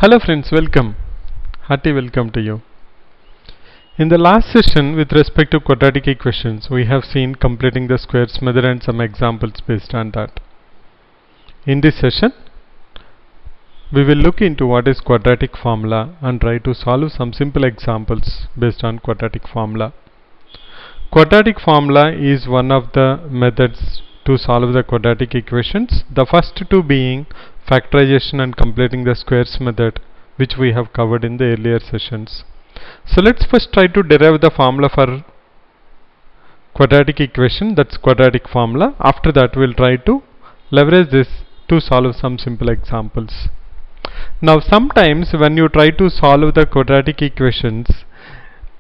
Hello friends, welcome. Hearty welcome to you. In the last session with respect to quadratic equations, we have seen completing the squares method and some examples based on that. In this session, we will look into what is quadratic formula and try to solve some simple examples based on quadratic formula. Quadratic formula is one of the methods to solve the quadratic equations, the first two being factorization and completing the squares method, which we have covered in the earlier sessions. So let's first try to derive the formula for quadratic equation, that's quadratic formula. After that we'll try to leverage this to solve some simple examples. Now sometimes when you try to solve the quadratic equations,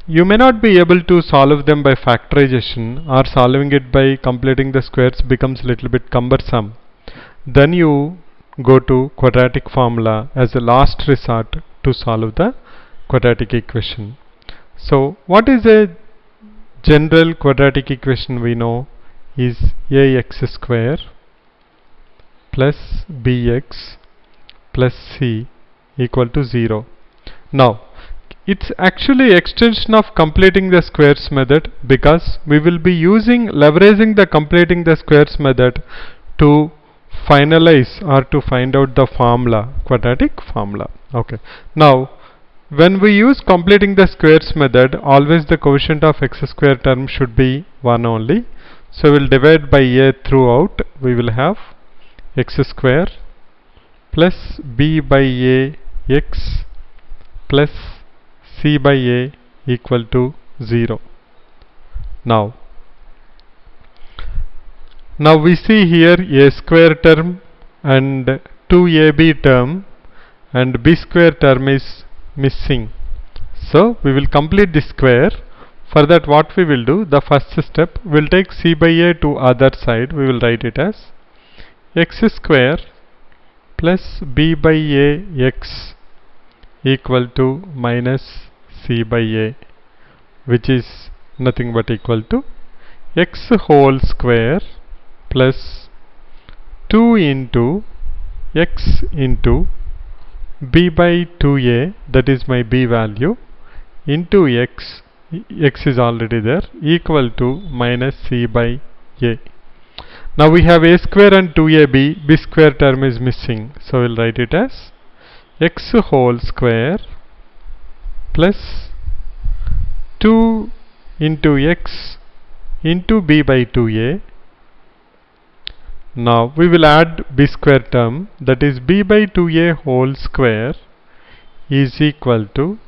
you may not be able to solve them by factorization, or solving it by completing the squares becomes a little bit cumbersome. Then you go to quadratic formula as a last resort to solve the quadratic equation. So what is a general quadratic equation we know is ax square plus bx plus c equal to 0. Now it's actually extension of completing the squares method, because we will be leveraging the completing the squares method to finalize or to find out the formula, quadratic formula. Okay. Now when we use completing the squares method, always the quotient of x square term should be 1 only. So we'll divide by a throughout. We will have x square plus b by a x plus c by a equal to 0. Now we see here a square term and 2ab term, and b square term is missing. So we will complete the square. For that, what we will do, the first step, we'll take c by a to other side. We will write it as x square plus b by a x equal to minus c by a, which is nothing but equal to x whole square plus 2 into x into b by 2a, that is my b value, into x is already there, equal to minus c by a. Now we have a square and 2ab, b square term is missing, so we'll write it as x whole square plus 2 into x into b by 2a. Now we will add b square term, that is b by 2a whole square is equal to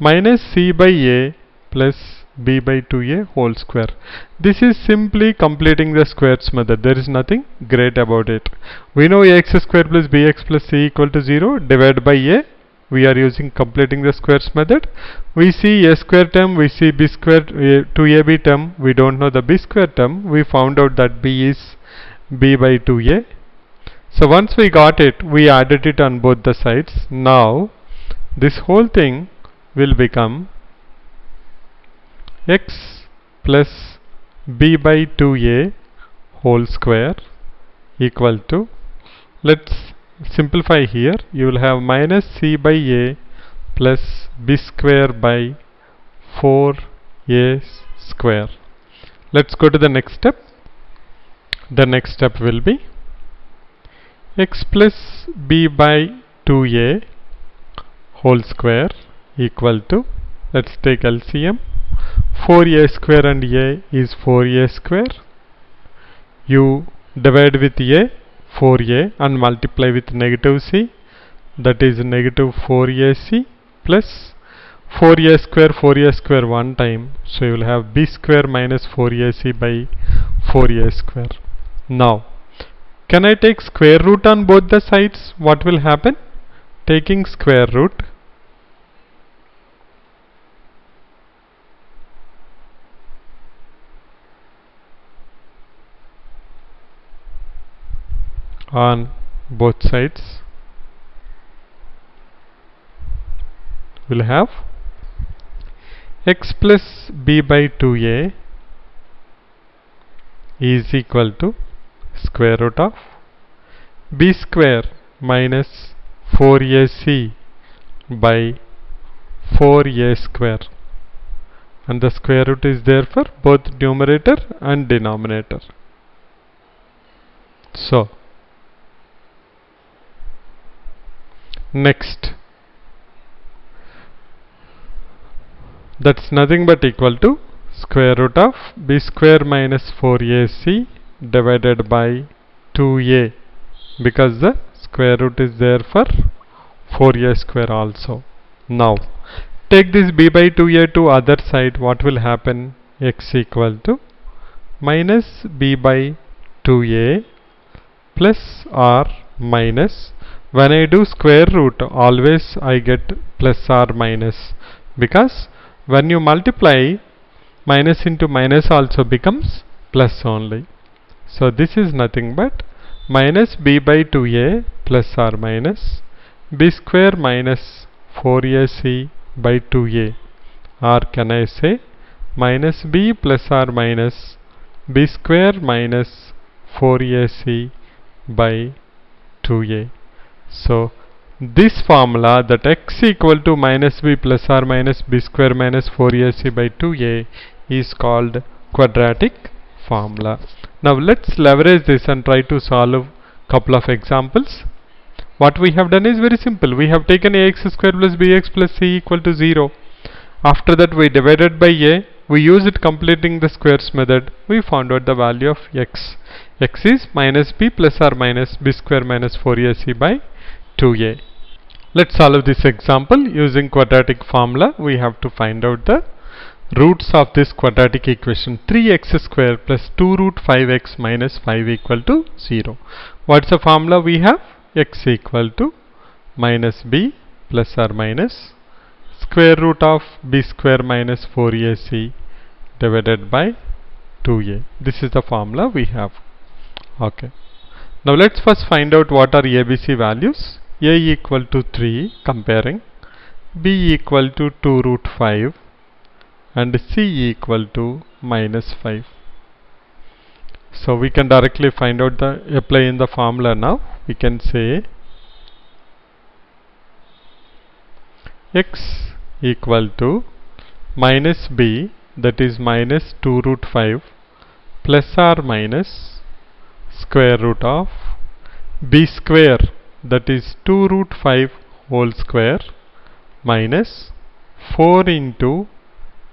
minus c by a plus b by 2a whole square. This is simply completing the squares method. There is nothing great about it. We know ax square plus bx plus c equal to 0, divided by a. We are using completing the squares method. We see a square term, we see b square 2ab term, we don't know the b square term. We found out that b is b by 2a. So once we got it, we added it on both the sides. Now this whole thing will become x plus b by 2a whole square equal to, let's simplify here, you will have minus c by a plus b square by 4a square. Let's go to the next step. The next step will be x plus b by 2a whole square equal to, let's take LCM, 4a square and a is 4a square. You divide with a, 4a, and multiply with negative c, that is negative 4ac plus 4a square one time. So you will have b square minus 4ac by 4a square. Now can I take square root on both the sides? What will happen? Taking square root, on both sides, we'll have x plus b by 2a is equal to square root of b square minus 4ac by 4a square, and the square root is there for both numerator and denominator. So next, that's nothing but equal to square root of b square minus 4ac divided by 2a, because the square root is there for 4a square also. Now take this b by 2a to other side. What will happen? X equal to minus b by 2a plus or minus. When I do square root, always I get plus or minus, because when you multiply, minus into minus also becomes plus only. So this is nothing but minus b by 2a plus or minus b square minus 4ac by 2a, or can I say minus b plus or minus b square minus 4ac by 2a. So this formula, that x equal to minus b plus or minus b square minus 4ac by 2a, is called quadratic formula. Now let's leverage this and try to solve couple of examples. What we have done is very simple. We have taken ax square plus bx plus c equal to 0. After that we divided by a. We use it completing the squares method. We found out the value of x. X is minus b plus or minus b square minus 4ac by 2a. Let's solve this example using quadratic formula. We have to find out the roots of this quadratic equation. 3x square plus 2 root 5x minus 5 equal to 0. What's the formula we have? X equal to minus b plus or minus square root of b square minus 4ac divided by 2a. This is the formula we have. Okay. Now let's first find out what are ABC values. A equal to 3, comparing, b equal to 2 root 5 and c equal to minus 5. So we can directly find out apply in the formula now. We can say x equal to minus b, that is minus 2 root 5 plus or minus square root of b square, that is 2 root 5 whole square minus 4 into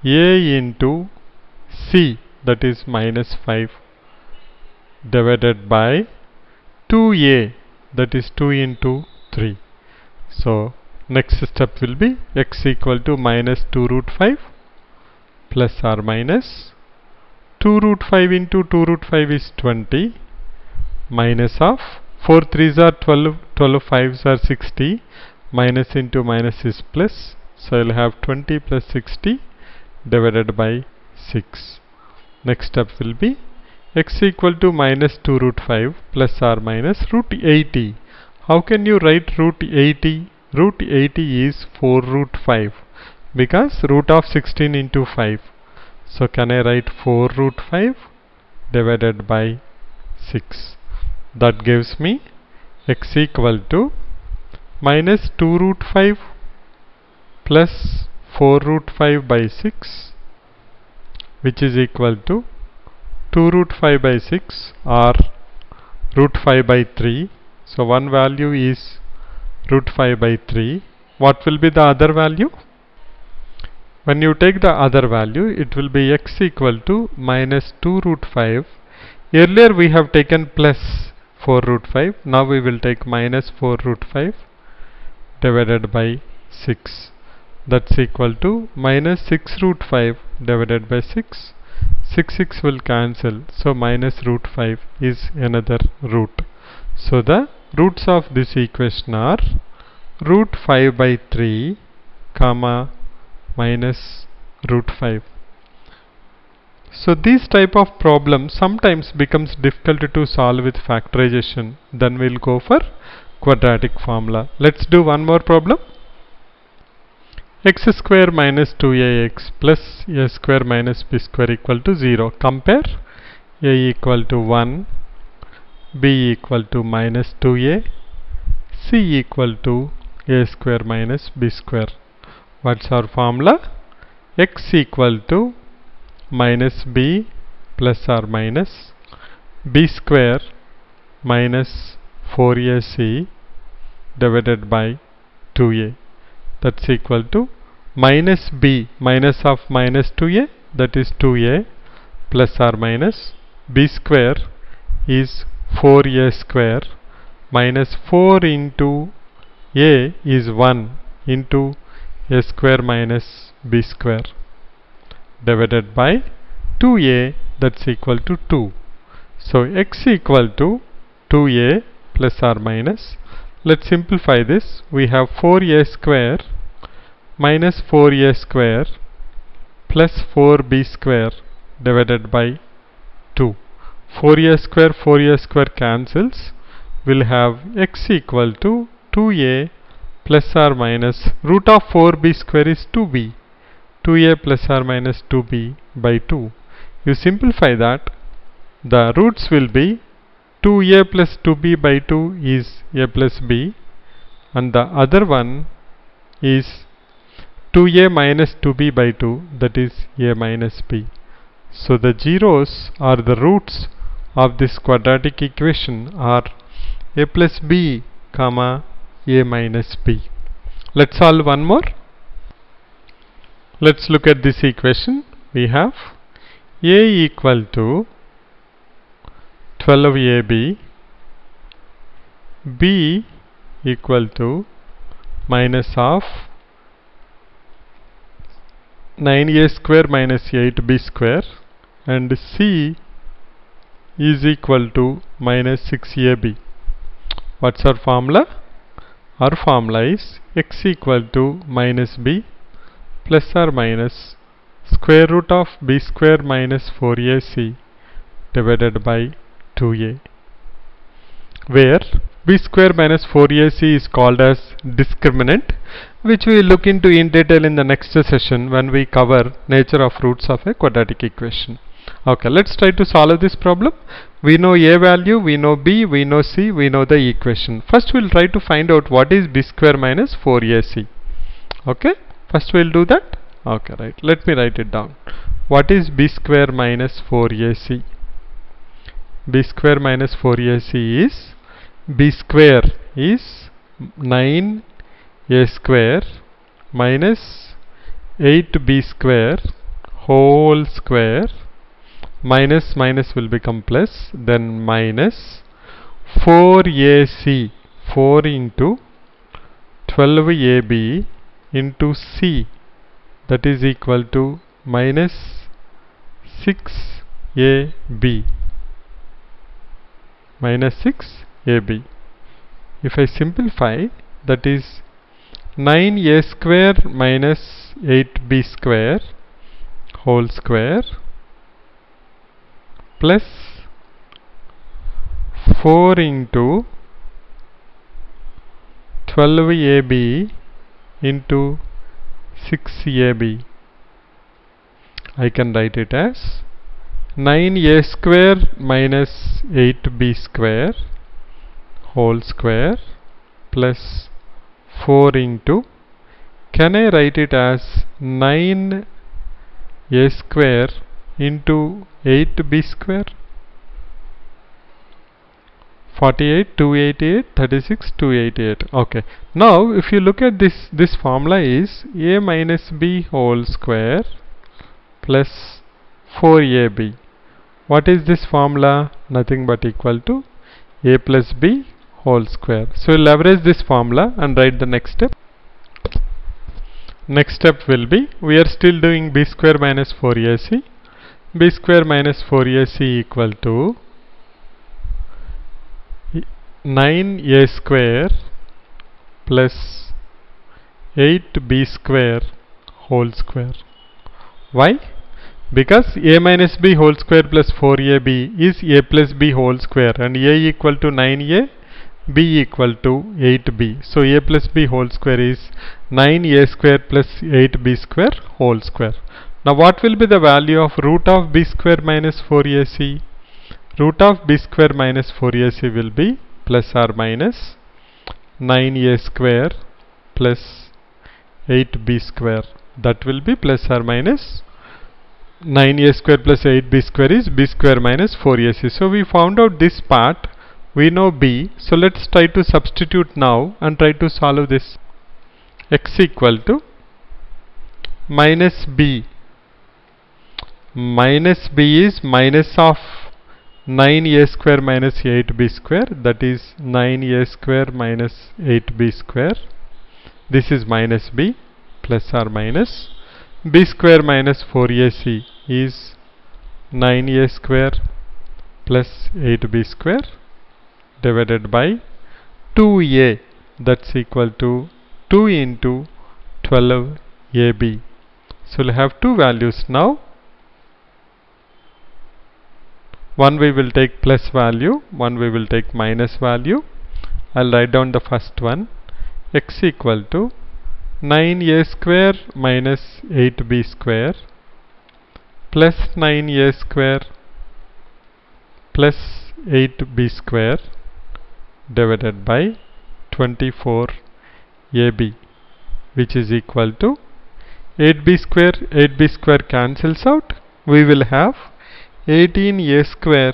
a into c, that is minus 5 divided by 2a, that is 2 into 3. So next step will be x equal to minus 2 root 5 plus or minus 2 root 5 into 2 root 5 is 20 minus of 4 3s are 12, 12 5s are 60, minus into minus is plus, so I will have 20 plus 60 divided by 6. Next step will be x equal to minus 2 root 5 plus or minus root 80. How can you write root 80? Root 80 is 4 root 5, because root of 16 into 5. So can I write 4 root 5 divided by 6? That gives me x equal to minus 2 root 5 plus 4 root 5 by 6, which is equal to 2 root 5 by 6 or root 5 by 3. So one value is root 5 by 3. What will be the other value? When you take the other value, it will be x equal to minus 2 root 5. Earlier we have taken plus 4 root 5. Now we will take minus 4 root 5 divided by 6. That's equal to minus 6 root 5 divided by 6. 6 will cancel. So minus root 5 is another root. So the roots of this equation are root 5 by 3 comma minus root 5. So these type of problems sometimes becomes difficult to solve with factorization. Then we'll go for quadratic formula. Let's do one more problem. X square minus 2ax plus a square minus b square equal to 0. Compare a equal to 1, b equal to minus 2a, c equal to a square minus b square. What's our formula? X equal to minus b plus or minus b square minus 4ac divided by 2a. That's equal to minus b, minus of minus 2a, that is 2a, plus or minus b square is 4a square minus 4 into a is 1 into a square minus b square divided by 2a, that's equal to 2. So x equal to 2a plus or minus, let's simplify this. We have 4a square minus 4a square plus 4b square divided by 2. 4a square cancels. We'll have x equal to 2a plus or minus root of 4b square is 2b. 2a plus or minus 2b by 2. You simplify that, the roots will be 2a plus 2b by 2 is a plus b, and the other one is 2a minus 2b by 2, that is a minus b. So the zeros or the roots of this quadratic equation are a plus b comma a minus b. Let's solve one more. Let's look at this equation. We have a equal to 12ab, b equal to minus of 9a square minus 8b square, and c is equal to minus 6ab. What's our formula? Our formula is x equal to minus b plus or minus square root of b square minus 4ac divided by 2a, where b square minus 4ac is called as discriminant, which we will look into in detail in the next session when we cover nature of roots of a quadratic equation. Okay, let's try to solve this problem. We know a value, we know b, we know c, we know the equation. First we'll try to find out what is b square minus 4ac. Okay, first we'll do that. Okay, right, let me write it down. What is b square minus 4ac? B square minus 4ac is, b square is 9a square minus 8b square whole square, minus minus will become plus, then minus 4ac, 4 into 12ab into c, that is equal to minus 6ab, minus 6ab. If I simplify, that is 9a square minus 8b square whole square plus 4 into 12ab into 6ab. I can write it as 9a square minus 8b square whole square plus 4 into, can I write it as 9a square into 8b square? 48, 288, 36, 288. Okay. Now if you look at this formula is a minus b whole square plus 4ab. What is this formula? Nothing but equal to a plus b whole square. So we'll leverage this formula and write the next step. Next step will be, we are still doing b square minus 4ac. b square minus 4ac equal to 9a square plus 8b square whole square. Why? Because a minus b whole square plus 4ab is a plus b whole square, and a equal to 9a, b equal to 8b. So a plus b whole square is 9a square plus 8b square whole square. Now what will be the value of root of b square minus 4ac? Root of b square minus 4ac will be plus or minus 9a square plus 8b square. That will be plus or minus 9a square plus 8b square is b square minus 4ac. So we found out this part. We know b. So let's try to substitute now and try to solve this. X equal to minus b. Minus b is minus of 9a square minus 8b square, that is 9a square minus 8b square. This is minus b, plus or minus b square minus 4ac is 9a square plus 8b square divided by 2a, that's equal to 2 into 12ab. So we'll have two values now. One we will take plus value, one we will take minus value. I'll write down the first one. X equal to 9a square minus 8b square plus 9a square plus 8b square divided by 24ab, which is equal to 8b square cancels out. We will have 18a square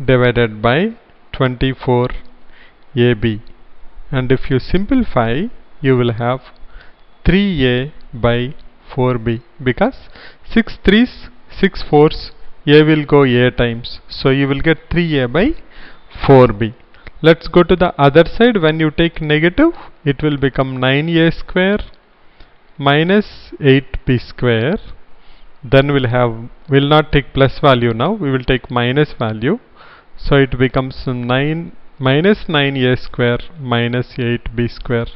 divided by 24ab, and if you simplify you will have 3a by 4b, because 6 3s 6 4s a will go a times, so you will get 3a by 4b. Let's go to the other side. When you take negative, it will become 9a square minus 8b square. Then we'll not take plus value now, we will take minus value. So it becomes 9 minus 9a square minus 8b square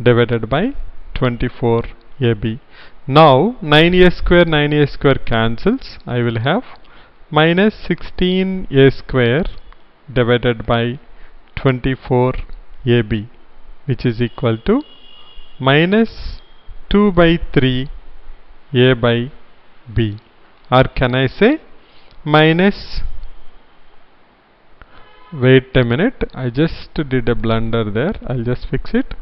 divided by 24ab. Now 9a square cancels. I will have minus 16a square divided by 24ab, which is equal to minus 2 by 3 a by b, or can I say minus, wait a minute, I just did a blunder there, I'll just fix it.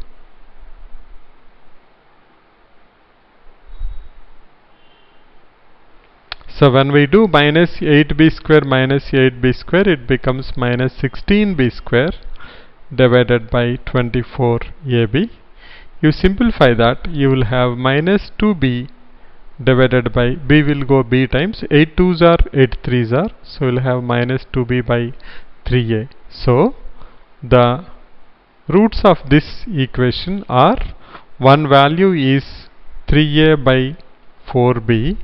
So when we do minus 8b square minus 8b square, it becomes minus 16b square divided by 24ab. You simplify that, you will have minus 2b divided by b will go b times, 8 2s are 8 3s are, so we'll have minus 2b by 3a. So the roots of this equation are, one value is 3a by 4b,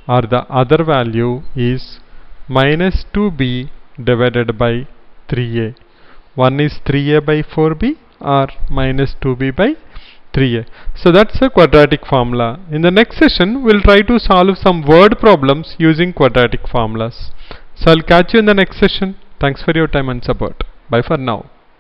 or the other value is minus 2b divided by 3a. One is 3a by 4b or minus 2b by 3a. So that's a quadratic formula. In the next session, we'll try to solve some word problems using quadratic formulas. So I'll catch you in the next session. Thanks for your time and support. Bye for now.